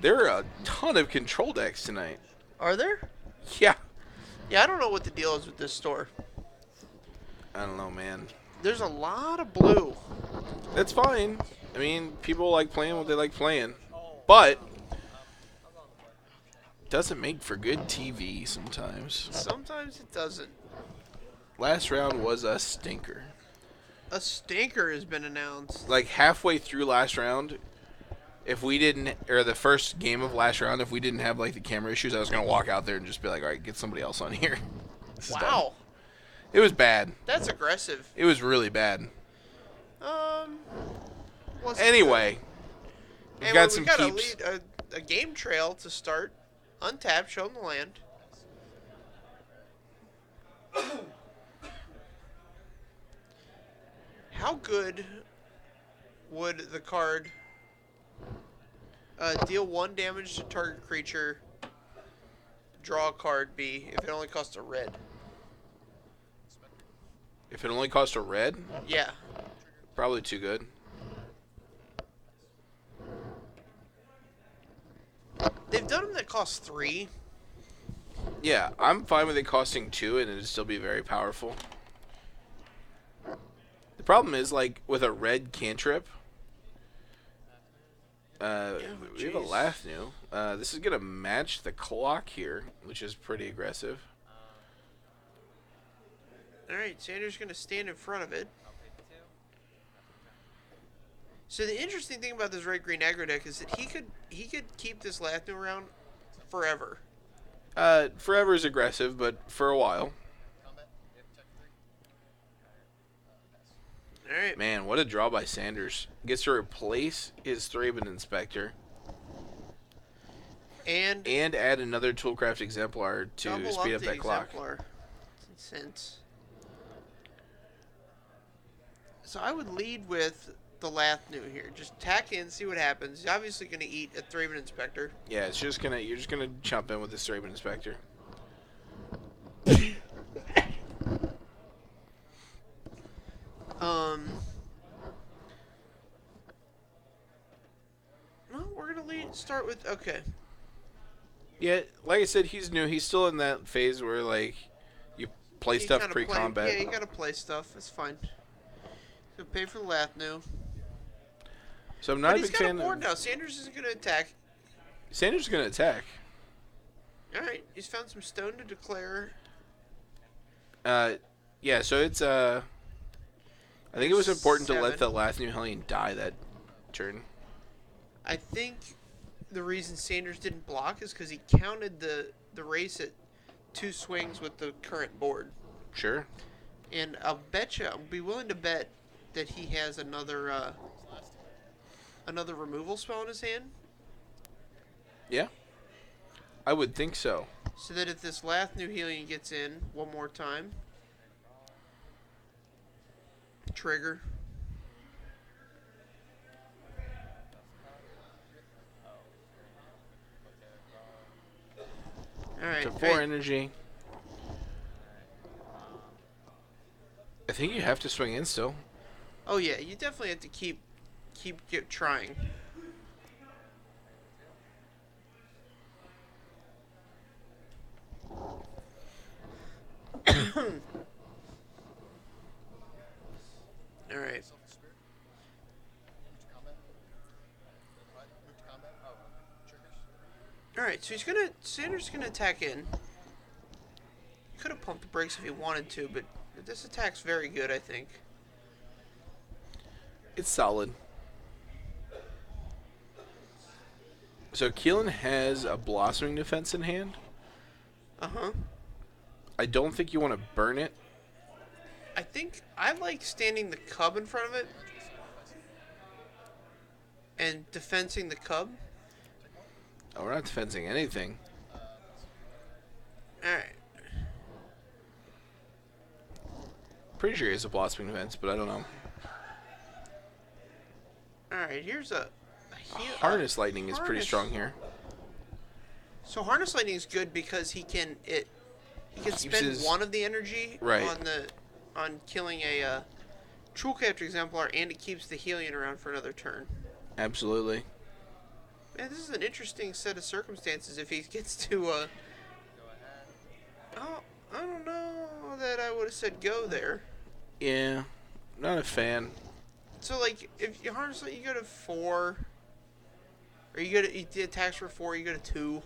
There are a ton of control decks tonight. Are there? Yeah. Yeah, I don't know what the deal is with this store. I don't know, man. There's a lot of blue. That's fine. I mean, people like playing what they like playing. But doesn't make for good TV sometimes. Sometimes it doesn't. Last round was a stinker. A stinker has been announced. Like halfway through last round, if we didn't, or the first game of last round, if we didn't have like the camera issues, I was gonna walk out there and just be like, all right, get somebody else on here. Wow. It was bad. That's aggressive. It was really bad. Hey, Anyway, we've got some keeps. a game trail to start. Untap, show them the land. How good would the card deal 1 damage to target creature, draw a card be if it only costs a red? If it only cost a red, Yeah. probably too good. They've done them that cost 3. Yeah, I'm fine with it costing 2 and it'd still be very powerful. The problem is, like, with a red cantrip, we have a Lathnu. This is going to match the clock here, which is pretty aggressive. Alright, Sanders going to stand in front of it. So the interesting thing about this red-green aggro deck is that he could keep this Lathnu around forever. Forever is aggressive, but for a while. Alright. Man, what a draw by Sanders. Gets to replace his Thraben Inspector. And add another Toolcraft Exemplar to speed up that clock. Sense. So I would lead with the Lathnu here. Just tack in, see what happens. He's obviously going to eat a Thraben Inspector. Yeah, you're just gonna jump in with this Thraben Inspector. Well, we're gonna start with okay. Yeah, like I said, he's new. He's still in that phase where like you play stuff pre-combat. Yeah, you gotta play stuff. It's fine. So pay for the Lathnu. So I'm not a big fan. He's got a board now. Sanders isn't gonna attack. Sanders is gonna attack. All right, he's found some stone to declare. Yeah. So it's I think it was important to 7. let the Lathnu Hellion die that turn. I think the reason Sanders didn't block is because he counted the race at 2 swings with the current board. Sure. And I'll be willing to bet that he has another removal spell in his hand. Yeah. I would think so. So that if this Lathnu Hellion gets in one more time, trigger. Alright. So 4 energy. I think you have to swing in still. Oh yeah, you definitely have to keep trying. Alright. Alright, so Sanders gonna attack in. He could have pumped the brakes if he wanted to, but this attack's very good, I think. It's solid. So Keelan has a Blossoming Defense in hand. Uh-huh. I don't think you want to burn it. I think I like standing the cub in front of it and defensing the cub. Oh, we're not defensing anything. Alright. Pretty sure he has a Blossoming Defense, but I don't know. Alright, here's a Harness Lightning is pretty strong here. So Harness Lightning is good because he can spend one of the energy on killing a Toolcraft Exemplar, and it keeps the Hellion around for another turn. Absolutely. Man, this is an interesting set of circumstances if he gets to, Oh, I don't know that I would have said go there. Yeah, not a fan. So, like, if you harness it, you go to 4. Or you go to, he attacks for 4, you go to 2.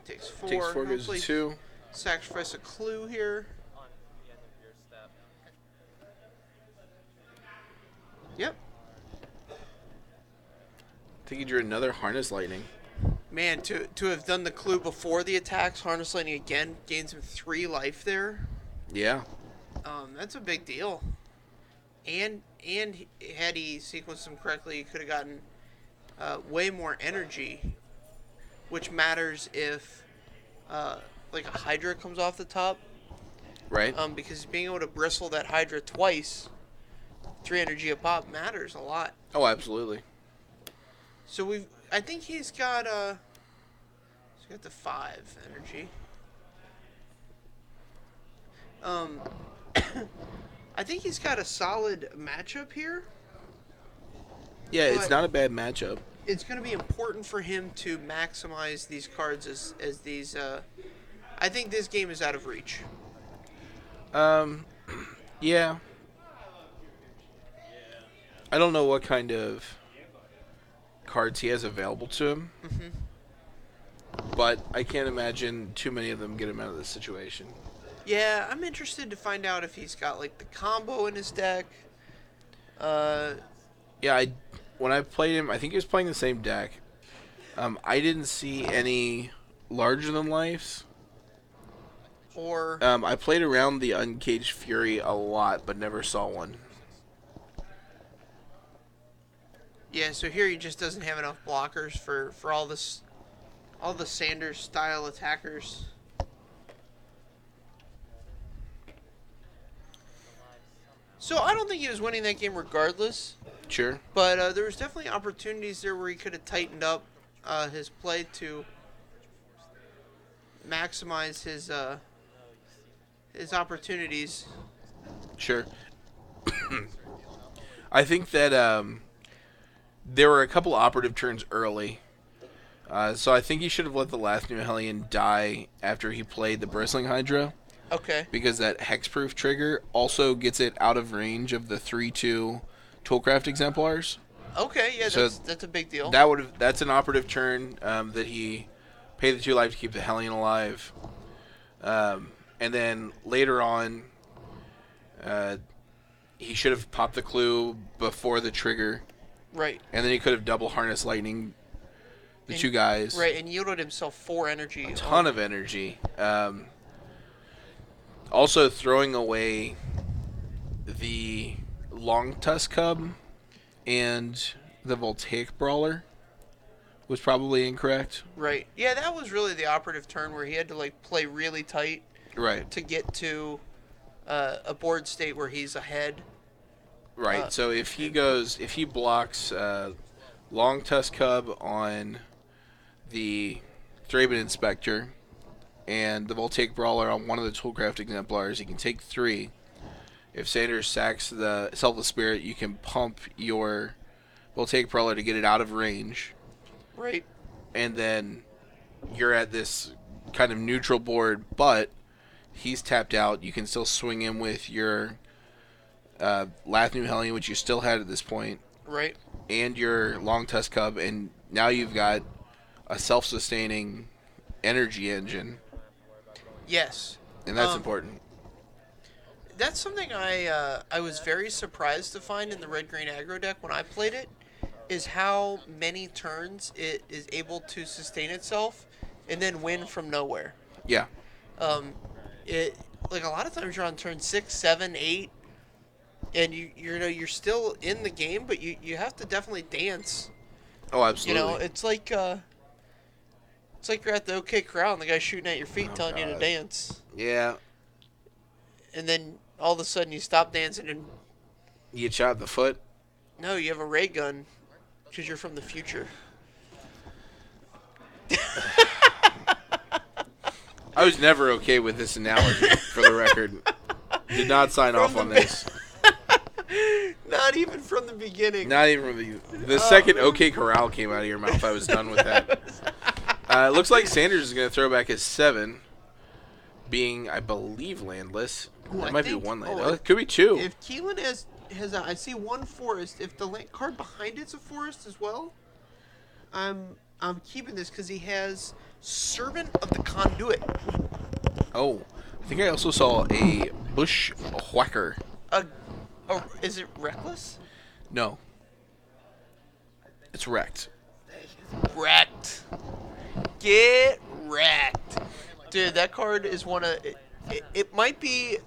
Takes 4. Takes 4, goes to 2. Sacrifice a clue here. Yep. I think he drew another Harness Lightning. Man, to have done the clue before the attacks, Harness Lightning again, gains him 3 life there. Yeah. That's a big deal. And had he sequenced them correctly, he could have gotten way more energy, which matters if like a Hydra comes off the top. Right. Because being able to bristle that Hydra twice, 3 energy a pop, matters a lot. Oh, absolutely. So I think he's got the 5 energy. I think he's got a solid matchup here. Yeah, it's not a bad matchup. It's going to be important for him to maximize these cards as these. I think this game is out of reach. Yeah. I don't know what kind of cards he has available to him. Mm-hmm. But I can't imagine too many of them get him out of this situation. Yeah, I'm interested to find out if he's got like the combo in his deck. Yeah, when I played him, I think he was playing the same deck. I didn't see any larger than lives. Or I played around the Uncaged Fury a lot, but never saw one. yeah, so here he just doesn't have enough blockers for all the Sanders style attackers. So I don't think he was winning that game regardless. Sure. But there was definitely opportunities there where he could have tightened up his play to maximize his opportunities. Sure. I think that there were a couple operative turns early. So I think he should have let the last New Hellion die after he played the Bristling Hydra. Okay. Because that hexproof trigger also gets it out of range of the 3/2 Toolcraft exemplars. Okay, yeah, So that's a big deal. That's an operative turn that he paid the 2 life to keep the Hellion alive. And then later on, he should have popped the clue before the trigger. Right. And then he could have double Harness Lightning the 2 guys. Right, and yielded himself 4 energy. A ton of energy. Also, throwing away the Long Tusk Cub and the Voltaic Brawler was probably incorrect. Right. Yeah, that was really the operative turn where he had to like play really tight. Right. To get to a board state where he's ahead. Right. So if he blocks Long Tusk Cub on the Thraben Inspector and the Voltaic Brawler on one of the Toolcraft exemplars, he can take 3. If Sanders sacks the Selfless Spirit, you can pump your Voltaic Brawler to get it out of range. Right. And then you're at this kind of neutral board, but he's tapped out. You can still swing in with your last New Hellion, which you still had at this point. Right. And your Long Tusk Cub, and now you've got a self-sustaining energy engine. Yes. And that's important. That's something I was very surprised to find in the red-green aggro deck when I played it, is how many turns it is able to sustain itself and then win from nowhere. Yeah. It like a lot of times you're on turn 6, 7, 8, and you're still in the game, but you have to definitely dance. Oh, absolutely. You know, it's like you're at the OK Corral and the guy's shooting at your feet, telling you to dance. Yeah. And then all of a sudden you stop dancing and you get shot in the foot. No, you have a ray gun because you're from the future. I was never okay with this analogy, for the record. Did not sign off on this. Not even from the beginning. Not even from the second OK Corral came out of your mouth, I was done with that. It looks like Sanders is going to throw back his 7, being, I believe, landless. That might be 1 land. Oh, it could be 2. If Keelan has I see 1 forest. If the card behind it's a forest as well, I'm keeping this because he has Servant of the Conduit. Oh, I think I also saw a Bushwhacker. Is it Reckless? No. It's wrecked. Wrecked. Get wrecked. Dude, that card is one of... It might be...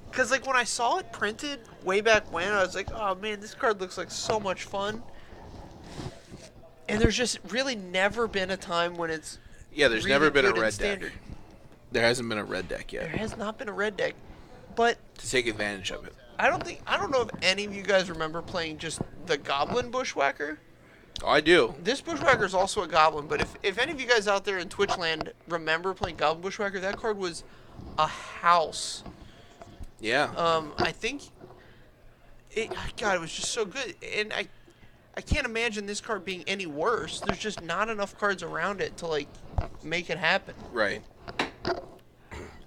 Because, like, when I saw it printed way back when, I was like, oh, man, this card looks like so much fun. And there's just really never been a time when it's... Yeah, there's really never been a good red standard. deck. There hasn't been a red deck yet. There has not been a red deck. But... To take advantage of it. I don't know if any of you guys remember playing just the Goblin Bushwhacker. Oh, I do. This Bushwhacker is also a Goblin, but if any of you guys out there in Twitch land remember playing Goblin Bushwhacker, that card was a house. Yeah. I think God, it was just so good, and I can't imagine this card being any worse. There's just not enough cards around it to like make it happen. Right.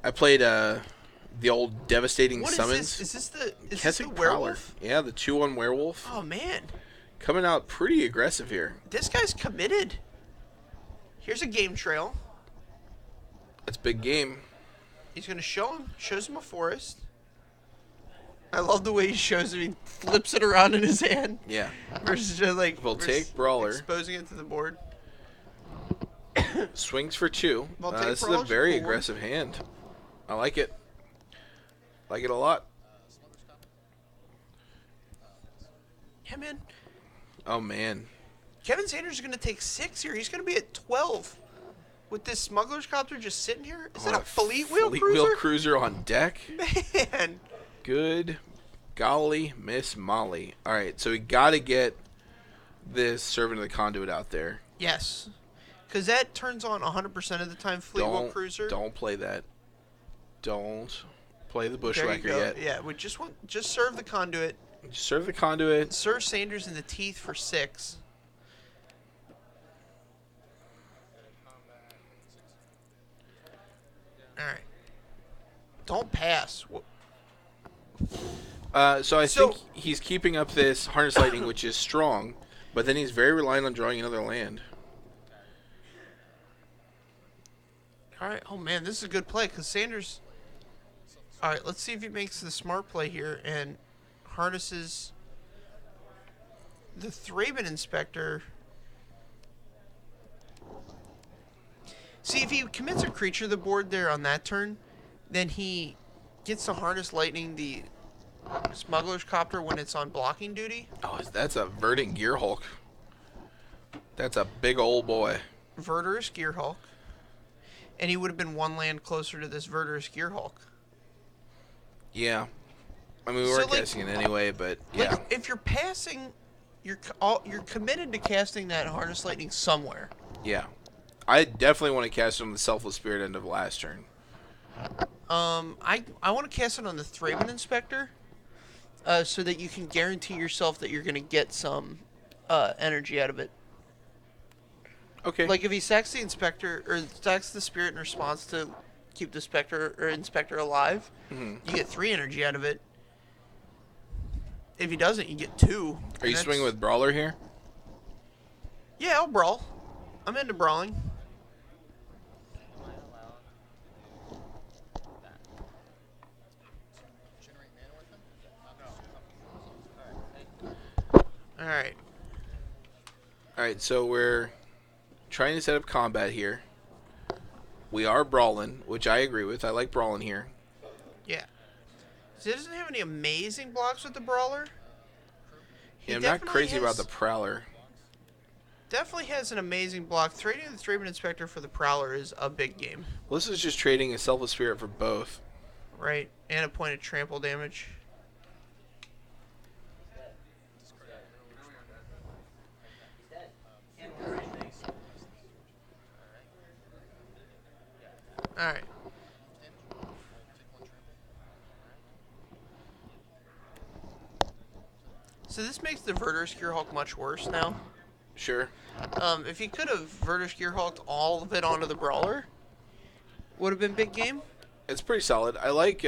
I played the old Devastating Summons. Is this the Keswick werewolf? Prowler. Yeah, the 2/1 werewolf. Oh man. Coming out pretty aggressive here. This guy's committed. Here's a game trail. That's big game. He's gonna shows him a forest. I love the way he shows him. He flips it around in his hand. Yeah. Versus just like Voltaic Brawler. Exposing it to the board. Swings for 2. This is a Brawler's very cool aggressive hand. I like it. Like it a lot. Yeah, man. Oh, man. Kevin Sanders is going to take 6 here. He's going to be at 12 with this Smuggler's Copter just sitting here. Is that a Fleet Wheel Cruiser? Fleet Wheel Cruiser on deck. Man. Good golly, Miss Molly. All right, so we got to get this Servant of the Conduit out there. Yes. Because that turns on 100% of the time Fleet Wheel Cruiser. Don't play that. Don't play the Bushwhacker yet. Yeah, we just serve the Conduit. Serve the Conduit. Serve Sanders in the teeth for 6. All right. Don't pass. So I think he's keeping up this Harness Lightning, which is strong, but then he's very reliant on drawing another land. All right. Oh, man, this is a good play because Sanders... All right, let's see if he makes the smart play here and harnesses the Thraben Inspector. See, if he commits a creature to the board there on that turn, then he gets to harness lightning the Smuggler's Copter when it's on blocking duty. Oh, that's a Verdant Gearhulk. That's a big old boy. Verdurous Gearhulk. And he would have been 1 land closer to this Verdurous Gearhulk. Yeah. I mean, we weren't casting it anyway, but yeah. Like, if you're passing, you're committed to casting that Harness Lightning somewhere. Yeah. I definitely want to cast it on the Selfless Spirit end of last turn. I want to cast it on the Thraben Inspector, so that you can guarantee yourself that you're going to get some energy out of it. Okay. Like if he sacks the Inspector or sacks the Spirit in response to keep the Spectre or Inspector alive, you get 3 energy out of it. If he doesn't, you get 2. Are you swinging with Brawler here? Yeah, I'll brawl. I'm into brawling. Alright. Alright, so we're trying to set up combat here. We are brawling, which I agree with. I like brawling here. Yeah. So he doesn't have any amazing blocks with the Brawler. Yeah, I'm not crazy about the Prowler. Definitely has an amazing block. Trading the Thraben Inspector for the Prowler is a big game. Well, this is just trading a Selfless Spirit for both. Right, and a point of trample damage. All right. So this makes the Verder's Gearhulk much worse now. Sure. If he could have Verder's Gearhulked all of it onto the Brawler, would have been big game. It's pretty solid. I like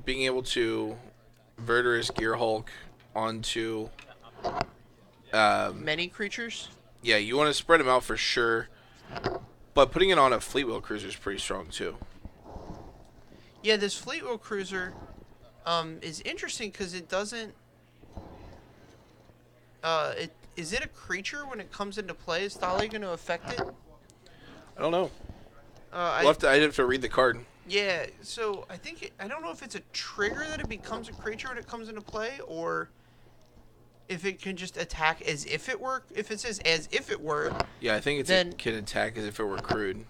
being able to Verder's Gearhulk onto... Many creatures. Yeah, you want to spread them out for sure. But putting it on a Fleet Wheel Cruiser is pretty strong, too. Yeah, this Fleet Wheel Cruiser is interesting because it doesn't... Is it a creature when it comes into play? Is Thalia going to affect it? I don't know. I'd I'd have to read the card. Yeah, so I don't know if it's a trigger that it becomes a creature when it comes into play, or if it can just attack as if it were. If it says as if it were, Yeah, I think it can attack as if it were crude.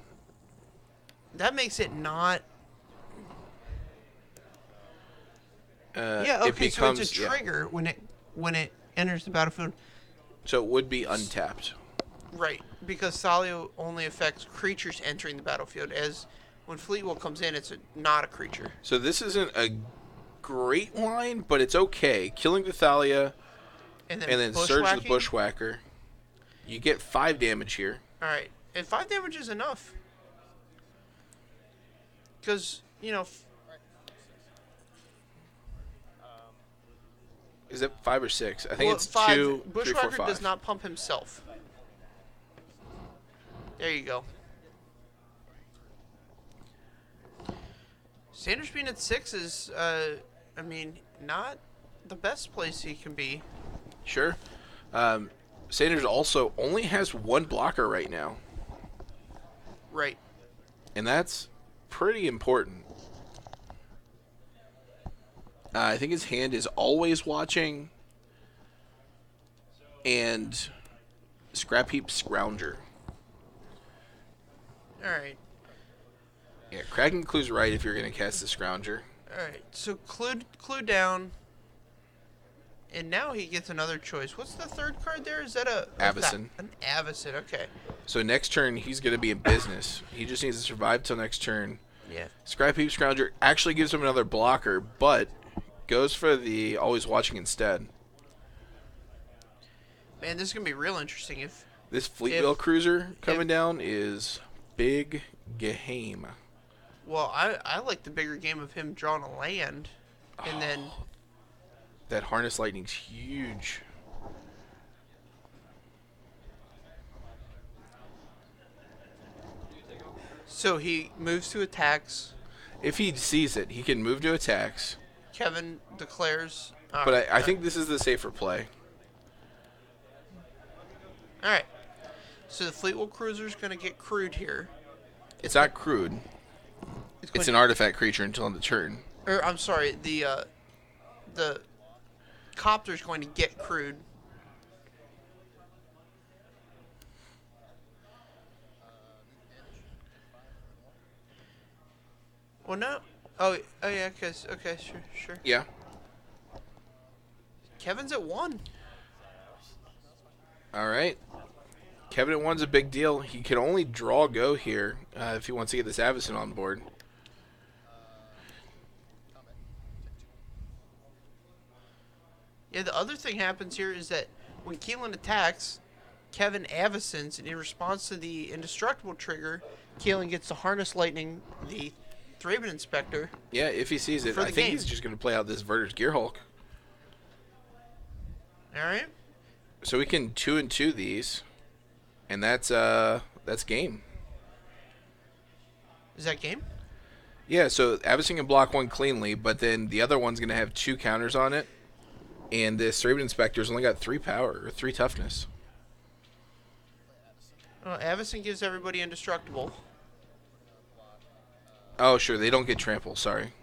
that makes it not. Yeah, It okay, becomes, so it's a trigger when it enters the battlefield. So it would be untapped. Right, because Thalia only affects creatures entering the battlefield. As when Fleet Wheel comes in, it's not a creature. So this isn't a great line, but it's okay. Killing the Thalia and then Surge the Bushwhacker. You get 5 damage here. All right, and 5 damage is enough. Because, Is it 5 or 6? I think it's 5. 2, 3, 4, Bushwhacker 5. does not pump himself. There you go. Sanders being at 6 is, not the best place he can be. Sure. Sanders also only has 1 blocker right now. Right. And that's pretty important. I think his hand is always watching. And Scrap Heap Scrounger. Alright. Yeah, Kraken Clue's right if you're going to cast the Scrounger. Alright, so Clue down. And now he gets another choice. What's the third card there? Is that Avacyn. An Avacyn, okay. So next turn, he's going to be in business. He just needs to survive till next turn. Yeah. Scrap Heap Scrounger actually gives him another blocker, but goes for the Always Watching instead. Man, this is going to be real interesting if... This Fleet Wheel Cruiser coming down is big game. Well, I like the bigger game of him drawing a land, and then... That Harness Lightning's huge. So he moves to attacks. If he sees it, he can move to attacks. Kevin declares... But I think this is the safer play. Alright. So the Fleet Wheel Cruiser's going to get crude here. It's not crude. It's an artifact creature until end of turn. Or, I'm sorry, the Copter's going to get crude. Well, no. Oh yeah, okay, sure. Yeah. Kevin's at 1. All right. Kevin at 1's a big deal. He can only draw go here if he wants to get this Avacyn on board. Yeah, the other thing happens here is that when Keelan attacks, Kevin Avacyns, and in response to the indestructible trigger, Keelan gets to Harness Lightning the Thraben Inspector. Yeah, if he sees it. I think he's just going to play out this Verder's Gearhulk. Alright. So we can 2-2 these, and that's game. Is that game? Yeah, so Avacyn can block 1 cleanly, but then the other one's going to have 2 counters on it. And this Thraben Inspector's only got 3 power, or 3 toughness. Oh, Avacyn gives everybody indestructible. Oh, sure, they don't get trample, sorry.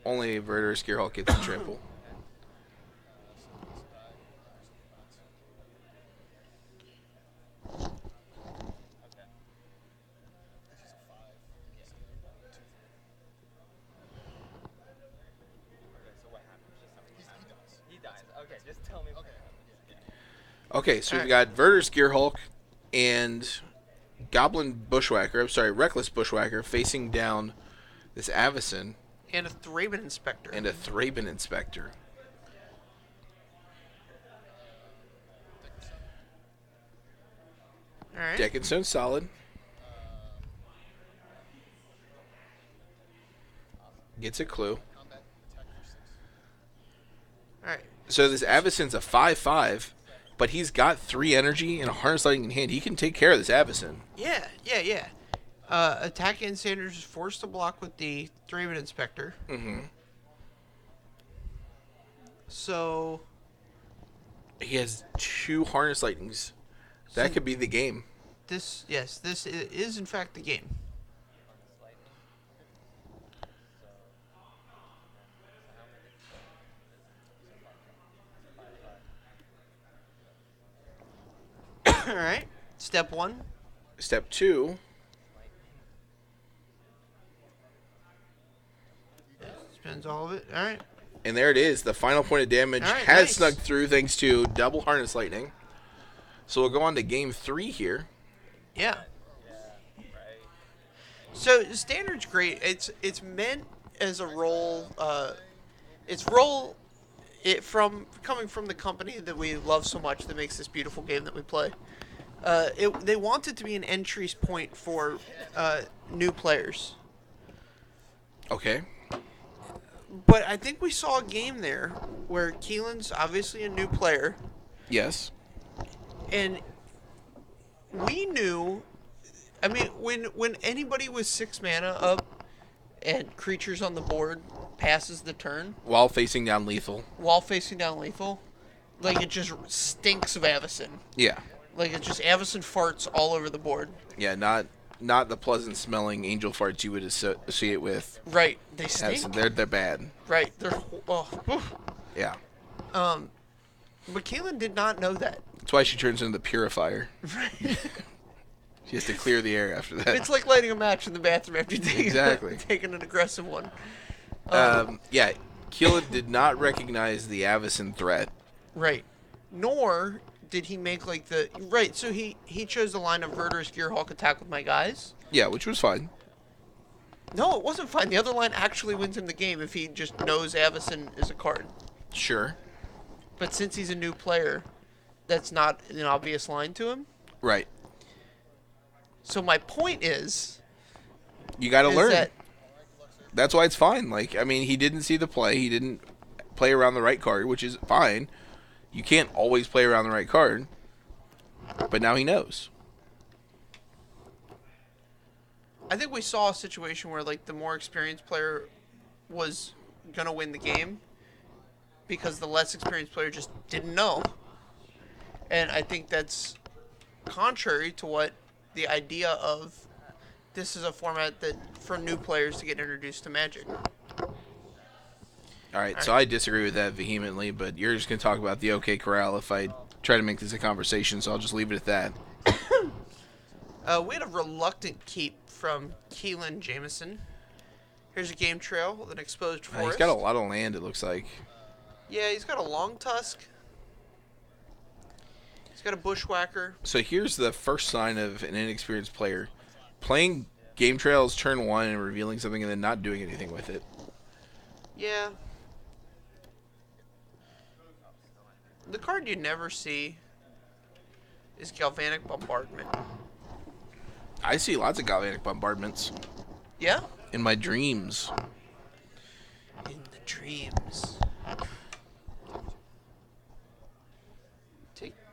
Only Verder's Gearhulk gets the trample. Okay, so we've got Verder's Gearhulk and Goblin Bushwhacker, I'm sorry, Reckless Bushwhacker facing down this Avacyn. And a Thraben Inspector. And a Thraben Inspector. Alright. Deck and Stone solid. Gets a clue. Alright. So this Avacyn's a 5/5, but he's got 3 energy and a Harness Lightning in hand. He can take care of this Avacyn. Yeah. Attack and Sanders is forced to block with the Thraben Inspector. Mm-hmm. So he has 2 Harness Lightnings. That could be the game. This is in fact the game. All right. Step 1. Step 2. Spends all of it. All right. And there it is. The final point of damage has snuck through thanks to double Harness Lightning. So we'll go on to game 3 here. Yeah. So Standard's great. It's meant as a role. Coming from the company that we love so much that makes this beautiful game that we play. They want it to be an entry point for new players. Okay. But I think we saw a game there where Keelan's obviously a new player. Yes. And we knew, I mean, when anybody with 6 mana up and creatures on the board passes the turn. While facing down lethal. Like it just stinks of Avacyn. Yeah. Like it's just Avacyn farts all over the board. Yeah, not the pleasant smelling angel farts you would associate with. Right. They stink. Avacyn. They're bad. Right. Yeah. But Keelan did not know that. That's why she turns into the purifier. Right. She has to clear the air after that. It's like lighting a match in the bathroom after taking an aggressive one. Yeah, Keelan did not recognize the Avacyn threat. Right. Nor did he make like the... Right, so he chose the line of Verdurous Gearhulk attack with my guys. Yeah, which was fine. No, it wasn't fine. The other line actually wins him the game if he just knows Avacyn is a card. Sure. But since he's a new player, that's not an obvious line to him. Right. So my point is... You gotta learn. That's why it's fine. Like, I mean, he didn't see the play. He didn't play around the right card, which is fine. You can't always play around the right card. But now he knows. I think we saw a situation where, like, the more experienced player was going to win the game because the less experienced player just didn't know. And I think that's contrary to what the idea of this is a format that for new players to get introduced to Magic. All right, so I disagree with that vehemently, but you're just going to talk about the OK Corral if I try to make this a conversation, so I'll just leave it at that. We had a reluctant keep from Keelan Jamison. Here's a game trail with an exposed forest. He's got a lot of land, it looks like. Yeah, he's got a long tusk. He's got a bushwhacker. So here's the first sign of an inexperienced player. Playing game trails turn 1 and revealing something and then not doing anything with it. Yeah. The card you never see is Galvanic Bombardment. I see lots of Galvanic Bombardments. Yeah? In my dreams. In the dreams.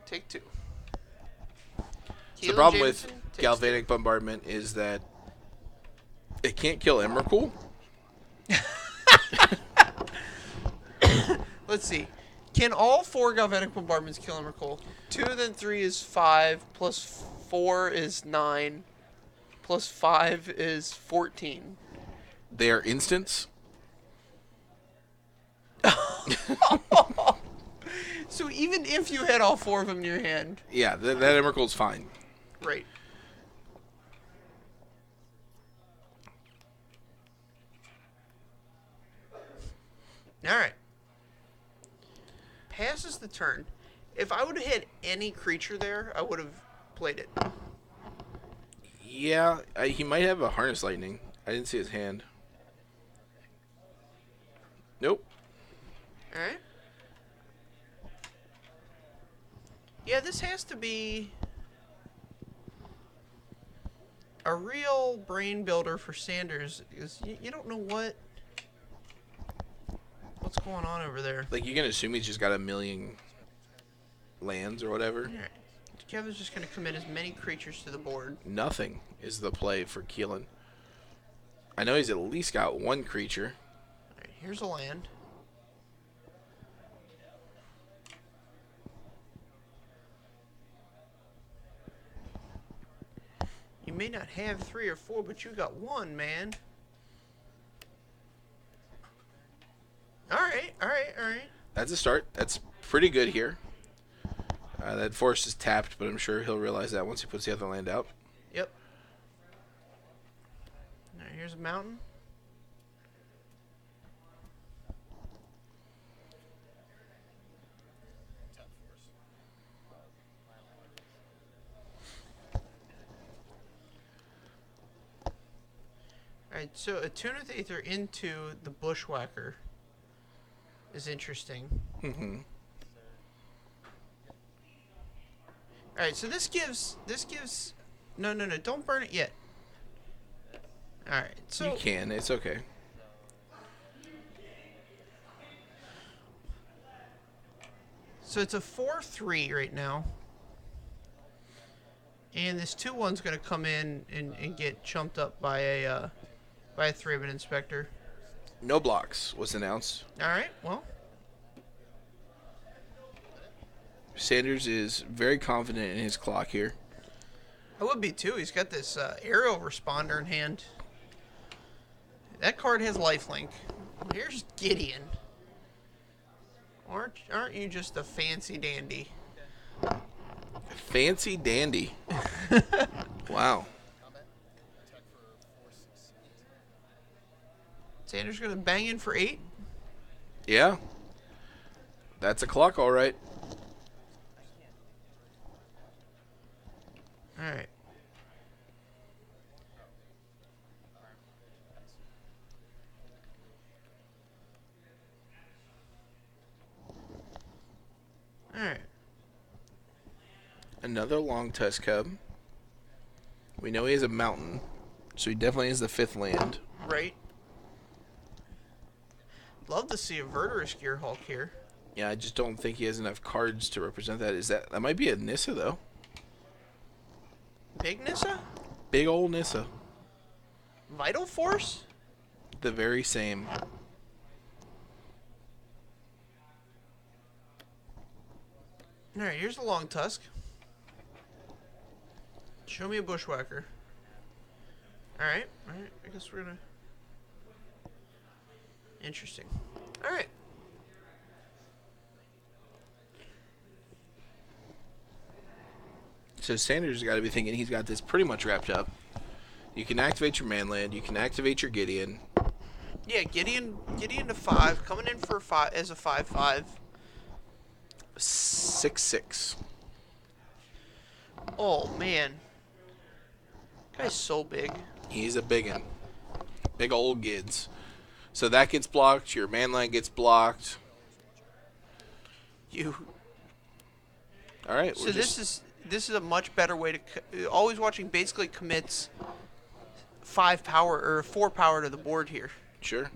Take 2. The problem with Galvanic Bombardment is that it can't kill Emrakul. Let's see. Can all 4 Galvanic Bombardments kill Emrakul? 2 then 3 is 5, plus 4 is 9, plus 5 is 14. They are instants. So even if you had all 4 of them in your hand... Yeah, that Emrakul's fine. Right. Alright. Passes the turn. If I would have had any creature there, I would have played it. Yeah, he might have a Harness Lightning. I didn't see his hand. Nope. All right. Yeah, this has to be a real brain builder for Sanders, because you don't know what's going on over there. Like, you can assume he's just got a million lands or whatever. All right. Kevin's just going to commit as many creatures to the board. Nothing is the play for Keelan. I know he's at least got one creature. All right, here's a land. You may not have 3 or 4, but you got 1, man. All right. That's a start. That's pretty good here. That forest is tapped, but I'm sure he'll realize that once he puts the other land out. Yep. All right, here's a mountain. Alright, so a Tunith Aether into the Bushwhacker is interesting. Mm-hmm. Alright, so this gives no, don't burn it yet. Alright, so You can. It's okay. So it's a 4/3 right now. And this 2/1's gonna come in and get chumped up by a 3-man inspector. No blocks was announced. Alright, well. Sanders is very confident in his clock here. I would be too. He's got this aerial responder in hand. That card has lifelink. Here's Gideon. Aren't you just a fancy dandy? Fancy dandy. Wow. Sanders gonna bang in for 8. Yeah. That's a clock, all right. All right. All right. Another long test cub. We know he has a mountain, so he definitely has the 5th land. Right. Love to see a Verderous Gearhulk here. Yeah, I just don't think he has enough cards to represent that. That might be a Nissa though? Big Nissa? Big old Nissa. Vital Force? The very same. All right, here's the Long Tusk. Show me a Bushwhacker. All right. I guess we're gonna. Interesting. All right. So Sanders has got to be thinking he's got this pretty much wrapped up. You can activate your manland. You can activate your Gideon. Yeah, Gideon to 5, coming in for 5 as a 5/5. 6/6. Oh man, guy's so big. He's a big one. Big old Gids. So that gets blocked. Your manland gets blocked. All right. So this is a much better way to. Always watching basically commits 5 power or 4 power to the board here. Sure.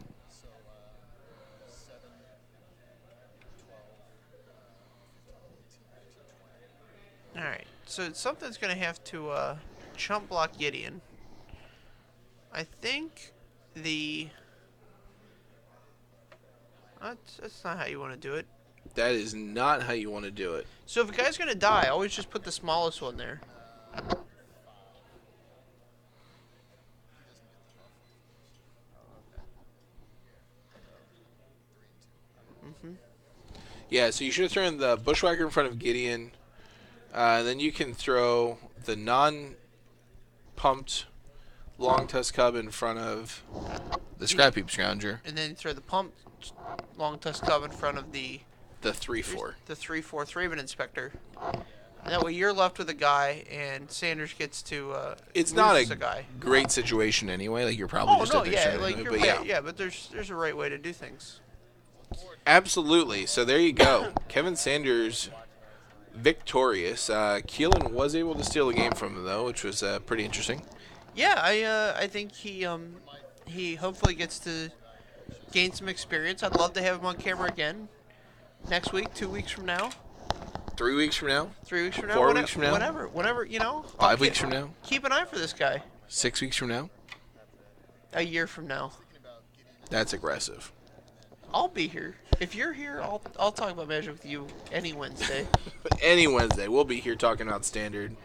All right. So something's gonna have to chump block Gideon. I think the. That's not how you want to do it. That is not how you want to do it. So if a guy's gonna die, always just put the smallest one there. Yeah, so you should have thrown the Bushwhacker in front of Gideon. Then you can throw the non-pumped Long Tusk Cub in front of the Scrap Heap Scrounger. And then throw the pump Long Tusk Cub in front of the 3/4. The 3/4 3-man inspector. And that way you're left with a guy, and Sanders gets to It's not lose a guy. great situation anyway. Like you're probably Oh just no, at their yeah, show like anyway, you're but right, yeah, but there's a right way to do things. Absolutely. So there you go. Kevin Sanders victorious. Keelan was able to steal the game from him though, which was pretty interesting. Yeah, I think he hopefully gets to gain some experience. I'd love to have him on camera again next week, 2 weeks from now, 3 weeks from now, 3 weeks from now, 4 weeks from now, whenever I'll 5 weeks from now, keep an eye for this guy. 6 weeks from now. A year from now, That's aggressive. I'll be here. If you're here, I'll talk about Magic with you any Wednesday. Any Wednesday, we'll be here talking about Standard.